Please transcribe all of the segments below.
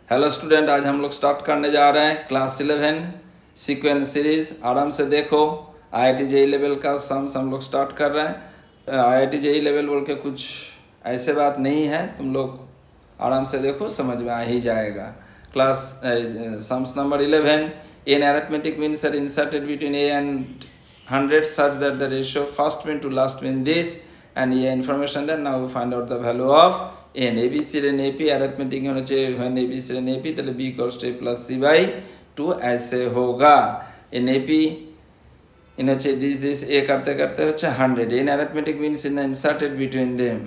Hello student, आज हम लोग स्टार्ट करने जा रहे हैं क्लास 11 सीक्वेंस सीरीज। आराम से देखो, आईआईटी जेईई लेवल का सम्स हम लोग स्टार्ट कर रहे हैं। आईआईटी जेईई लेवल बोल के कुछ ऐसे बात नहीं है, तुम लोग आराम से देखो, समझ में आ ही जाएगा। Class sums number 11, N arithmetic means are inserted between A and 100 such that the ratio first mean to last mean this and ये information then now we find out the value of n abc and ap arithmetic होना चाहिए when abc and ap तो b equals to a plus c by 2 ऐसे होगा। n ap होना चाहिए this a करते करते होच्छे 100 n arithmetic means in inserted between them।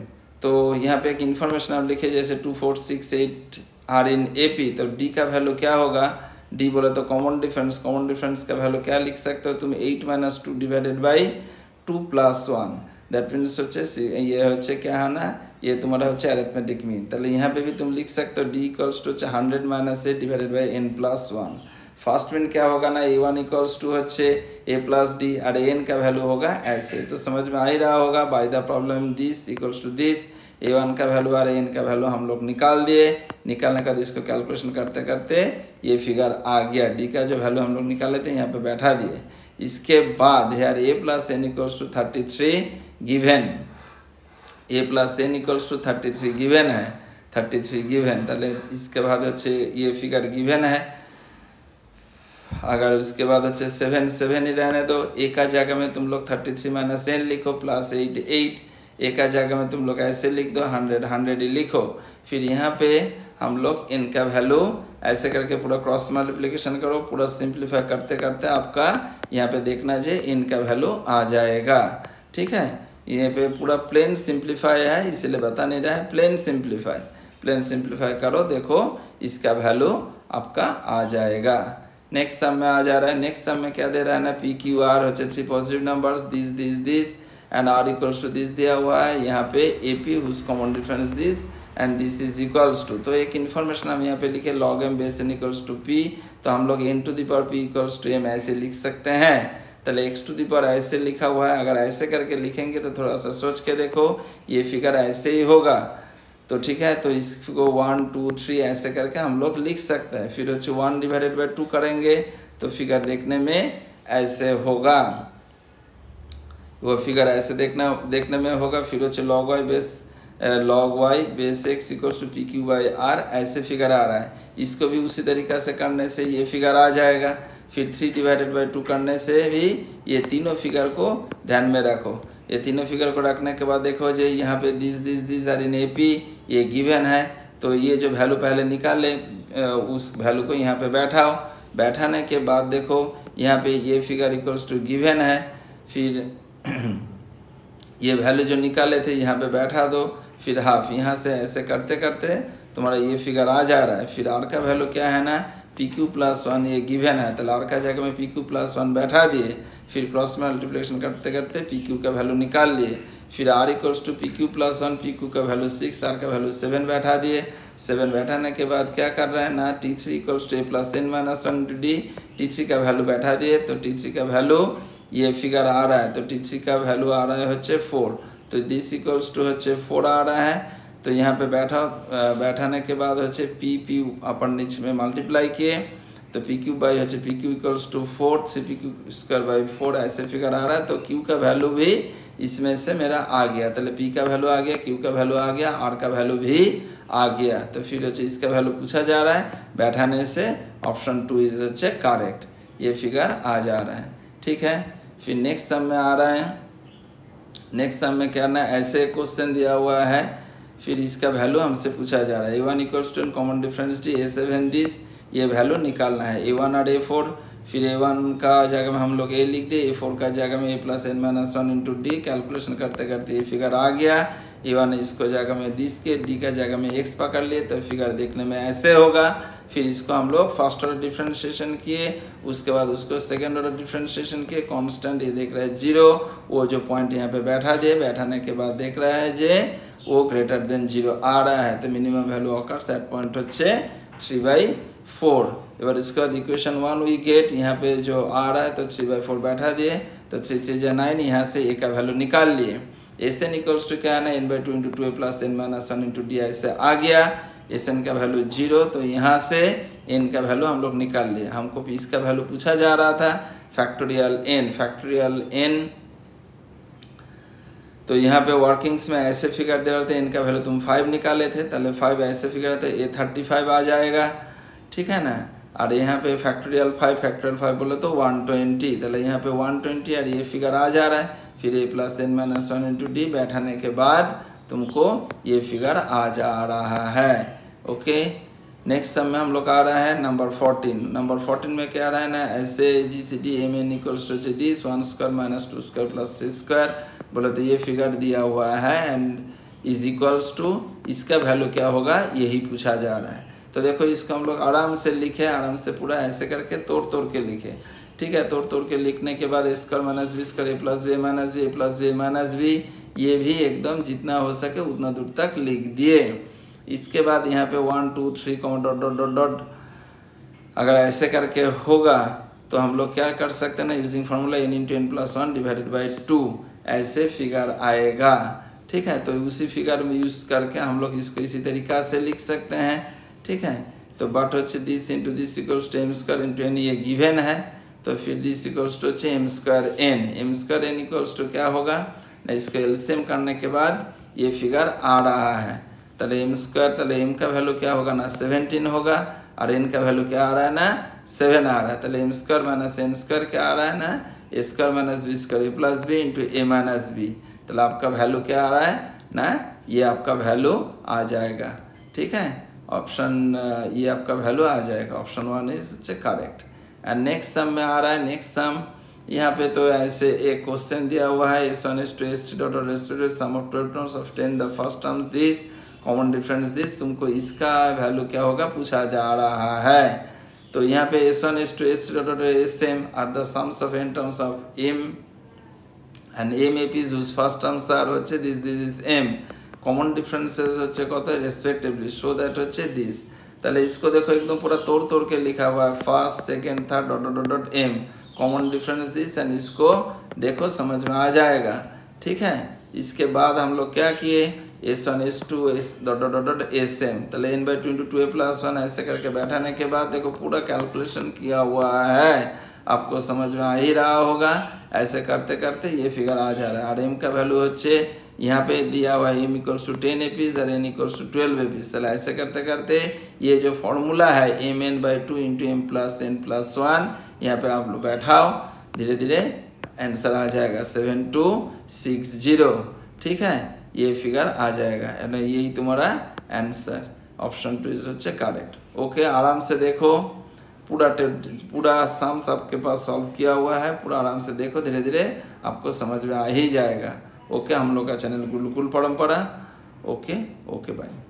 तो यहाँ पे एक इन्फॉर्मेशन आप लिखे जैसे 2 4 6 8 आर इन ap, तो d का वैल्यू क्या होगा? डी बोले तो कॉमन डिफरेंस का वैल्यू क्या लिख सकते हो तुम? 8 - 2 डिवाइडेड बाई 2 + 1 दैट मीन्स होच्छे ये होच्छे क्या है ना, ये तुम्हारा होच्छे अरिथमेटिक मीन। ताहले यहाँ पे भी तुम लिख सकते हो d equals to 100 - a divided by n + 1। First mean क्या होगा ना, a1 इक्वल्स टू होच्छे a + d और n का वैल्यू होगा ऐसे। तो समझ में आ ही रहा होगा, by the problem this equals to this, a1 का वैल्यू और n का वैल्यू हम लोग निकाल दिए। निकालने का इसको कैलकुलेशन करते करते ये फिगर आ गया। d का जो वैल्यू हम लोग निकाले थे यहाँ पे बैठा दिए। इसके बाद यार a + n equals to 33 given, a + n equals to 33 given है, 33 गिवन। ताहले इसके बाद होच्छे ये फिगर गिवन है। अगर उसके बाद होच्छे 7 7 ही रहने दो, a का जगह में तुम लोग 33 - n लिखो प्लस 8 8, ए का जगह में तुम लोग ऐसे लिख दो 100 100 ही लिखो। फिर यहाँ पे हम लोग n का वैल्यू ऐसे करके पूरा क्रॉस मल्टीप्लिकेशन करो, पूरा सिंप्लीफाई करते करते आपका यहाँ पे देखना जे n का वैल्यू आ जाएगा। ठीक है, यहाँ पे पूरा प्लेन सिंप्लीफाई है इसलिए बता नहीं रहा है, प्लेन सिंप्लीफाई करो, देखो इसका वैल्यू आपका आ जाएगा। नेक्स्ट सम में आ जा रहा है। नेक्स्ट सम में क्या दे रहा है ना, पी क्यू आर होच्छे 3 positive numbers this and r equals to this दिया हुआ है। यहाँ पे AP whose common difference this and this is equals to, तो एक इन्फॉर्मेशन हम यहाँ पे लिखे log m base n equals to p, तो हम लोग n⁻p इक्वल्स टू m ऐसे लिख सकते हैं। ताहले x⁻ ऐसे लिखा हुआ है, अगर ऐसे करके लिखेंगे तो थोड़ा सा सोच के देखो, ये फिगर ऐसे ही होगा। तो ठीक है, तो इसको 1 2 3 ऐसे करके हम लोग लिख सकते हैं। फिर 1 डिवाइडेड बाई 2 करेंगे तो फिगर देखने में ऐसे होगा, वो फिगर ऐसे देखने में होगा। फिर log y base x equals to pq/r ऐसे फिगर आ रहा है। इसको भी उसी तरीक़ा से करने से ये फिगर आ जाएगा। फिर 3 डिवाइडेड बाई 2 करने से भी ये तीनों फिगर को ध्यान में रखो। ये तीनों फिगर को रखने के बाद देखो जो यहाँ पे दिस आर इन AP ये गिवन है, तो ये जो वैल्यू पहले निकाले उस वैल्यू को यहाँ पे बैठाओ। बैठाने के बाद देखो यहाँ पे ये फिगर इक्वल्स टू गिवन है, फिर ये वैल्यू जो निकाले थे यहाँ पे बैठा दो, फिर हाफ यहाँ से ऐसे करते करते तुम्हारा ये फिगर आ जा रहा है। फिर r का वैल्यू क्या है ना, pq+1 ये गिवन है, तो r का जगह में pq+1 बैठा दिए। फिर क्रॉस मल्टीप्लिकेशन करते करते pq का वैल्यू निकाल लिए। फिर r equals to pq+1, pq का वैल्यू 6, r का वैल्यू 7 बैठा दिए। 7 बैठाने के बाद क्या कर रहे हैं ना, t3 equals to a + n - 1 × d, t3 का वैल्यू बैठा दिए। तो t3 का वैल्यू ये फिगर आ रहा है, तो t3 का वैल्यू आ रहा है होच्छे 4, तो दिस इक्वल्स टू होच्छे 4 आ रहा है। तो यहाँ पे बैठाने के बाद होच्छे p अपन नीचे में मल्टीप्लाई किए, तो pq बाई होच्छे pq इक्वल्स टू 4 3pq² / 4 ऐसे फिगर आ रहा है। तो q का वैल्यू भी इसमें से मेरा आ गया, तो p का वैल्यू आ गया, q का वैल्यू आ गया, r का वैल्यू भी आ गया। तो फिर होच्छे इसका वैल्यू पूछा जा रहा है, बैठाने से ऑप्शन 2 इज होच्छे करेक्ट, ये फिगर आ जा रहा है। ठीक है, फिर नेक्स्ट सम में आ रहा है। नेक्स्ट सम में क्या करना है, ऐसे क्वेश्चन दिया हुआ है, फिर इसका वैल्यू हमसे पूछा जा रहा है। a1 equals to common difference d a7 this, ये वैल्यू निकालना है a1 और a4। फिर a1 का जगह में हम लोग a लिख दे, a4 का जगह में a + n - 1 × d, कैलकुलेशन करते करते ये फिगर आ गया। a1 इसको जगह में दिस के, d का जगह में x पकड़ लिए, तो फिगर देखने में ऐसे होगा। फिर इसको हम लोग फर्स्ट ऑर्डर डिफरेंशिएशन किए, उसके बाद उसको सेकेंड ऑर्डर डिफरेंशिएशन किए। कांस्टेंट ये देख रहा है 0, वो जो पॉइंट यहाँ पे बैठा दिए, बैठाने के बाद देख रहा है जे वो ग्रेटर देन 0 आ रहा है, तो minimum value occurs eight point होच्छे 3/4। एबार इसके बाद इक्वेशन 1 वी गेट, यहाँ पे जो आ रहा है तो 3/4 बैठा दिए, तो 3 3 जा 9, यहाँ से a का वैल्यू निकाल लिए। एस एन इक्वल्स टू क्या है ना, n/2 × 2a + n - 1 × d ऐसे आ गया। एस एन का वैल्यू 0, तो यहाँ से एन का वैल्यू हम लोग निकाल लिए। हमको इसका वैल्यू पूछा जा रहा था फैक्टोरियल एन। तो यहाँ पे वर्किंग्स में ऐसे फिगर दे रहे थे, इनका वैल्यू तुम 5 निकाले थे, पहले 5 ऐसे फिगर थे, ये 35 आ जाएगा, ठीक है ना। और यहाँ पे फैक्टोरियल 5 बोले तो 120, तो यहाँ पे 120 और ये फिगर आ जा रहा है। फिर A plus N minus 1 into D बैठाने के बाद तुमको ये फिगर आ जा रहा है। ओके, नेक्स्ट सम में हम लोग आ रहा है नंबर 14 में क्या आ रहा है ना, ऐसे GCD M N equals to this 1 square minus 2 square plus 3 square बोले तो ये फिगर दिया हुआ है एंड इज इक्वल्स टू, इसका वैल्यू क्या होगा यही पूछा जा रहा है। तो देखो इसको हम लोग आराम से लिखे, आराम से पूरा ऐसे करके तोड़ के लिखे, ठीक है। तोड़ के लिखने के बाद square minus B square A plus B minus B ये भी एकदम जितना हो सके उतना दूर तक लिख दिए। इसके बाद यहाँ पे 1 2 3 डॉट अगर ऐसे करके होगा तो हम लोग क्या कर सकते हैं ना, using formula n into N plus 1 divided by 2 ऐसे फिगर आएगा, ठीक है। तो उसी फिगर में यूज करके हम लोग इसको इसी तरीका से लिख सकते हैं, ठीक है। तो बट होच्छे this into this equals to M square into N, ये गिवन है। तो फिर दिस इक्वल्स टू होच्छे M square N equals to क्या होगा ना, इसको एलसीएम करने के बाद ये फिगर आ रहा है। ताले एम स्क्वायर, ताले एम का वैल्यू क्या होगा ना 17 होगा और एन का वैल्यू क्या आ रहा है ना 7 आ रहा है। ताले M square minus N square क्या आ रहा है ना, A square minus B square A plus B into A minus B. तो आपका वैल्यू क्या आ रहा है ना, ये आपका वैल्यू आ जाएगा, ठीक है। ऑप्शन ये आपका वैल्यू आ जाएगा, option 1 is correct. And next sum में आ रहा है, नेक्स्ट सम यहाँ पे तो ऐसे एक क्वेश्चन दिया हुआ है S1 S2 S3 डॉट और S3 sum of 12 terms of 10 the first terms this common difference this, तुमको इसका वैल्यू क्या होगा पूछा जा रहा है। तो यहाँ पे S1 S2 S3 डॉट और SM are the sums of n terms of m and m APs whose first terms are হচ্ছে this is m, common differences হচ্ছে কত रेस्पेक्टिवली, सो दैट হচ্ছে दिस। তাহলে इसको देखो एकदम पूरा तोड़ के लिखा हुआ है first second third dot dot m common difference this and इसको देखो समझ में आ जाएगा, ठीक है। इसके बाद हम लोग क्या किए S1 S2 dot dot dot SM, ताले n/2 इंटू 2a प्लस 1 ऐसे करके बैठाने के बाद देखो पूरा कैलकुलेशन किया हुआ है, आपको समझ में आ ही रहा होगा। ऐसे करते करते ये फिगर आ जा रहा है और m का वैल्यू होच्छे यहाँ पे दिया हुआ है m इक्वल्स टू 10 एपीज और n इक्वल्स टू 12 एपीज। ताले ऐसे करते करते ये जो फॉर्मूला है mn/2 into m plus n plus 1 यहाँ पे आप लोग बैठाओ, धीरे धीरे आंसर आ जाएगा 7260, ठीक है। ये फिगर आ जाएगा, यही तुम्हारा आंसर ऑप्शन 2 होच्छे करेक्ट। ओके, आराम से देखो, पूरा सम्स आपके पास सॉल्व किया हुआ है, पूरा आराम से देखो, धीरे धीरे आपको समझ में आ ही जाएगा। ओके, हम लोग का channel Gurukul Parampara. Okay bye.